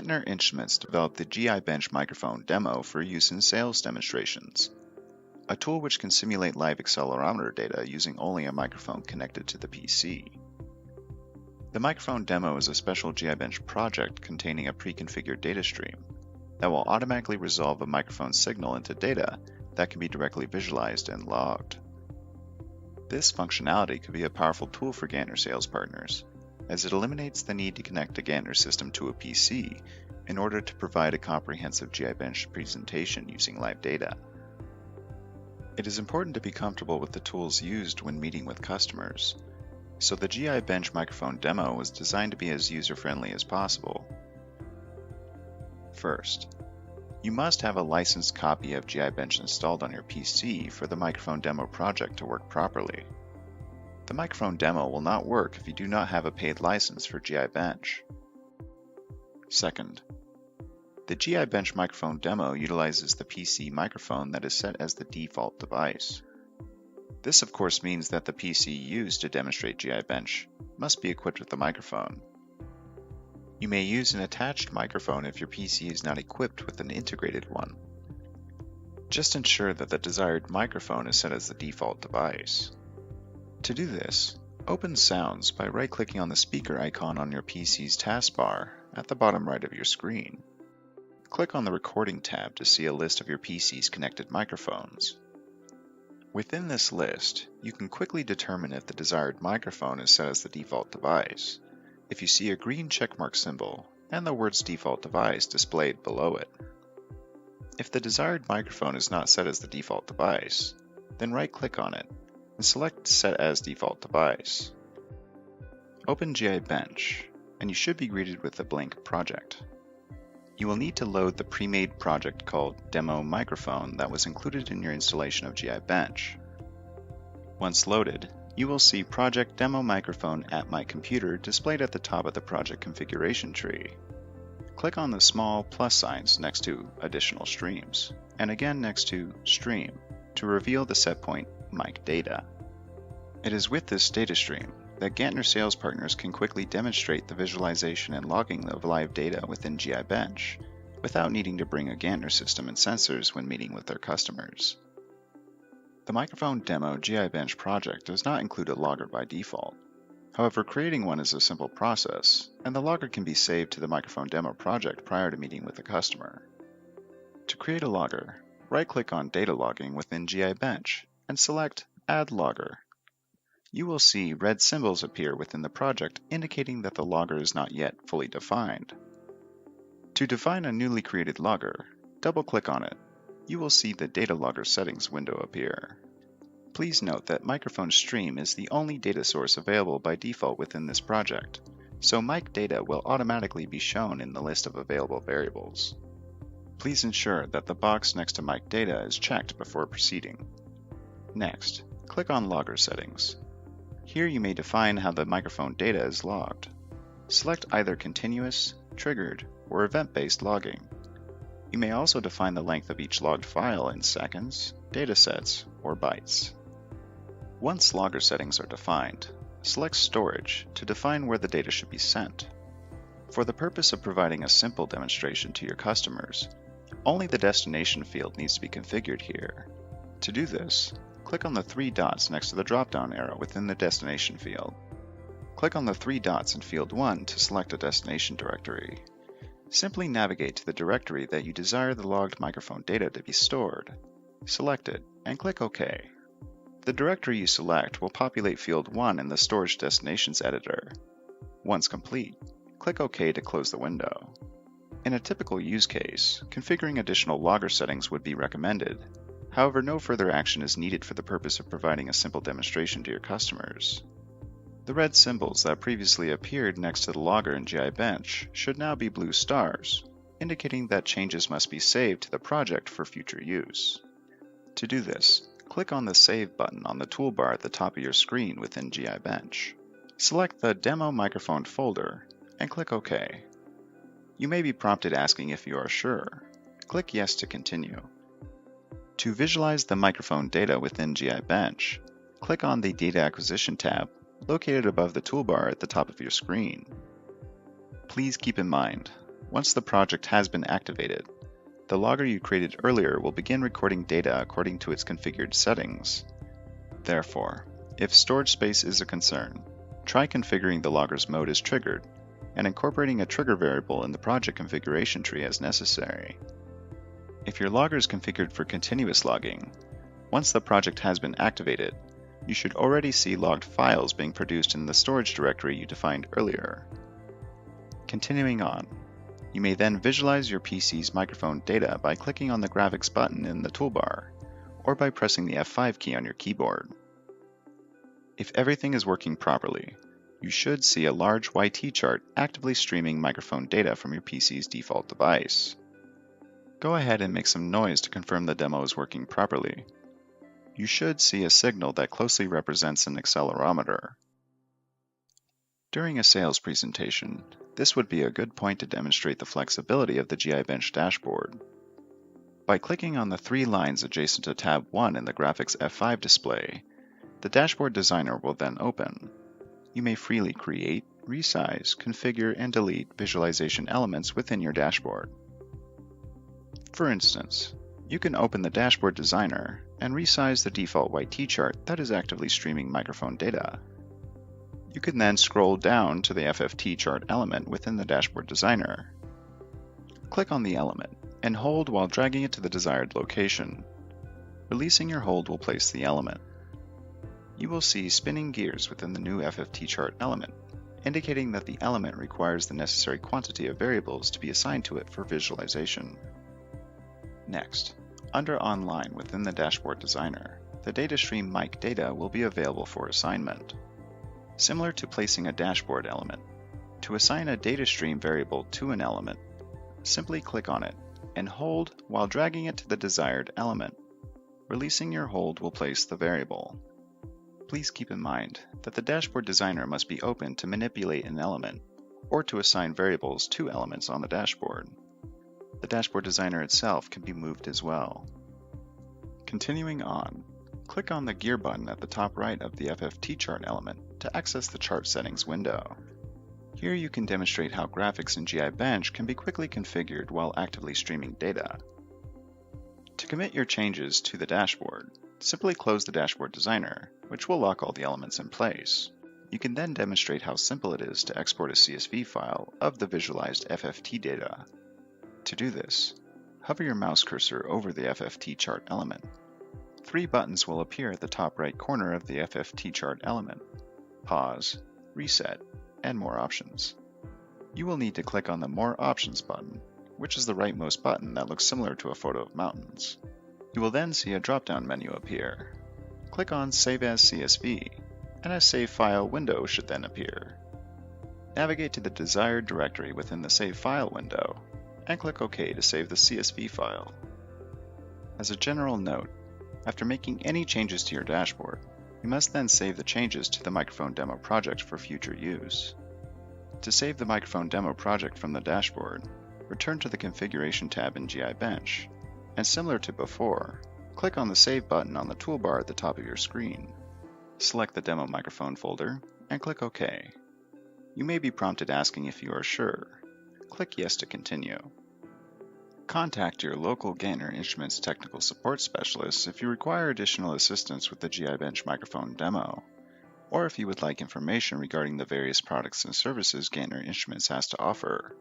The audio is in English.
Gantner Instruments developed the GI.bench Microphone Demo for use in sales demonstrations, a tool which can simulate live accelerometer data using only a microphone connected to the PC. The Microphone Demo is a special GI.bench project containing a pre-configured data stream that will automatically resolve a microphone signal into data that can be directly visualized and logged. This functionality could be a powerful tool for Gantner sales partners, as it eliminates the need to connect a Gantner system to a PC in order to provide a comprehensive GI.bench presentation using live data. It is important to be comfortable with the tools used when meeting with customers, so the GI.bench Microphone Demo was designed to be as user-friendly as possible. First, you must have a licensed copy of GI.bench installed on your PC for the Microphone Demo project to work properly. The Microphone Demo will not work if you do not have a paid license for GI.bench. Second, the GI.bench Microphone Demo utilizes the PC microphone that is set as the default device. This of course means that the PC used to demonstrate GI.bench must be equipped with the microphone. You may use an attached microphone if your PC is not equipped with an integrated one. Just ensure that the desired microphone is set as the default device. To do this, open Sounds by right-clicking on the speaker icon on your PC's taskbar at the bottom right of your screen. Click on the Recording tab to see a list of your PC's connected microphones. Within this list, you can quickly determine if the desired microphone is set as the default device if you see a green checkmark symbol and the words default device displayed below it. If the desired microphone is not set as the default device, then right-click on it and select Set as Default Device. Open GI.bench, and you should be greeted with a blank project. You will need to load the pre-made project called Demo Microphone that was included in your installation of GI.bench. Once loaded, you will see Project Demo Microphone at My Computer displayed at the top of the project configuration tree. Click on the small plus signs next to Additional Streams, and again next to Stream, to reveal the setpoint mic data. It is with this data stream that Gantner sales partners can quickly demonstrate the visualization and logging of live data within GI.bench without needing to bring a Gantner system and sensors when meeting with their customers. The Microphone Demo GI.bench project does not include a logger by default. However, creating one is a simple process, and the logger can be saved to the Microphone Demo project prior to meeting with the customer. To create a logger, right-click on Data Logging within GI.bench and select Add Logger. You will see red symbols appear within the project indicating that the logger is not yet fully defined. To define a newly created logger, double-click on it. You will see the Data Logger Settings window appear. Please note that Microphone Stream is the only data source available by default within this project, so mic data will automatically be shown in the list of available variables. Please ensure that the box next to mic data is checked before proceeding. Next, click on Logger Settings. Here you may define how the microphone data is logged. Select either continuous, triggered, or event-based logging. You may also define the length of each logged file in seconds, datasets, or bytes. Once logger settings are defined, select Storage to define where the data should be sent. For the purpose of providing a simple demonstration to your customers, only the destination field needs to be configured here. To do this, click on the three dots next to the drop-down arrow within the destination field. Click on the three dots in Field 1 to select a destination directory. Simply navigate to the directory that you desire the logged microphone data to be stored. Select it and click OK. The directory you select will populate Field 1 in the Storage Destinations editor. Once complete, click OK to close the window. In a typical use case, configuring additional logger settings would be recommended. However, no further action is needed for the purpose of providing a simple demonstration to your customers. The red symbols that previously appeared next to the logger in GI.bench should now be blue stars, indicating that changes must be saved to the project for future use. To do this, click on the Save button on the toolbar at the top of your screen within GI.bench. Select the Demo Microphone folder and click OK. You may be prompted asking if you are sure. Click Yes to continue. To visualize the microphone data within GI.bench, click on the Data Acquisition tab located above the toolbar at the top of your screen. Please keep in mind Once the project has been activated, the logger you created earlier will begin recording data according to its configured settings. Therefore, if storage space is a concern, try configuring the logger's mode as triggered and incorporating a trigger variable in the project configuration tree as necessary. If your logger is configured for continuous logging, once the project has been activated, you should already see logged files being produced in the storage directory you defined earlier. Continuing on, you may then visualize your PC's microphone data by clicking on the graphics button in the toolbar, or by pressing the F5 key on your keyboard. If everything is working properly, you should see a large YT chart actively streaming microphone data from your PC's default device. Go ahead and make some noise to confirm the demo is working properly. You should see a signal that closely represents an accelerometer. During a sales presentation, this would be a good point to demonstrate the flexibility of the GI.bench dashboard. By clicking on the three lines adjacent to tab 1 in the graphics F5 display, the dashboard designer will then open. You may freely create, resize, configure, and delete visualization elements within your dashboard. For instance, you can open the dashboard designer and resize the default YT chart that is actively streaming microphone data. You can then scroll down to the FFT chart element within the dashboard designer. Click on the element and hold while dragging it to the desired location. Releasing your hold will place the element. You will see spinning gears within the new FFT chart element, indicating that the element requires the necessary quantity of variables to be assigned to it for visualization. Next, under Online within the dashboard designer, the DataStream mic data will be available for assignment. Similar to placing a dashboard element, to assign a DataStream variable to an element, simply click on it and hold while dragging it to the desired element. Releasing your hold will place the variable. Please keep in mind that the dashboard designer must be open to manipulate an element or to assign variables to elements on the dashboard. The dashboard designer itself can be moved as well. Continuing on, click on the gear button at the top right of the FFT chart element to access the chart settings window. Here you can demonstrate how graphics in GI.bench can be quickly configured while actively streaming data. To commit your changes to the dashboard, simply close the dashboard designer, which will lock all the elements in place. You can then demonstrate how simple it is to export a CSV file of the visualized FFT data. To do this, hover your mouse cursor over the FFT chart element. Three buttons will appear at the top right corner of the FFT chart element: Pause, Reset, and More Options. You will need to click on the More Options button, which is the rightmost button that looks similar to a photo of mountains. You will then see a drop-down menu appear. Click on Save as CSV, and a Save File window should then appear. Navigate to the desired directory within the Save File window, and click OK to save the CSV file. As a general note, after making any changes to your dashboard, you must then save the changes to the microphone demo project for future use. To save the microphone demo project from the dashboard, return to the Configuration tab in GI.bench, and similar to before, click on the Save button on the toolbar at the top of your screen. Select the demo microphone folder and click OK. You may be prompted asking if you are sure. Click Yes to continue. Contact your local Gantner Instruments technical support specialist if you require additional assistance with the GI.bench Microphone Demo, or if you would like information regarding the various products and services Gantner Instruments has to offer.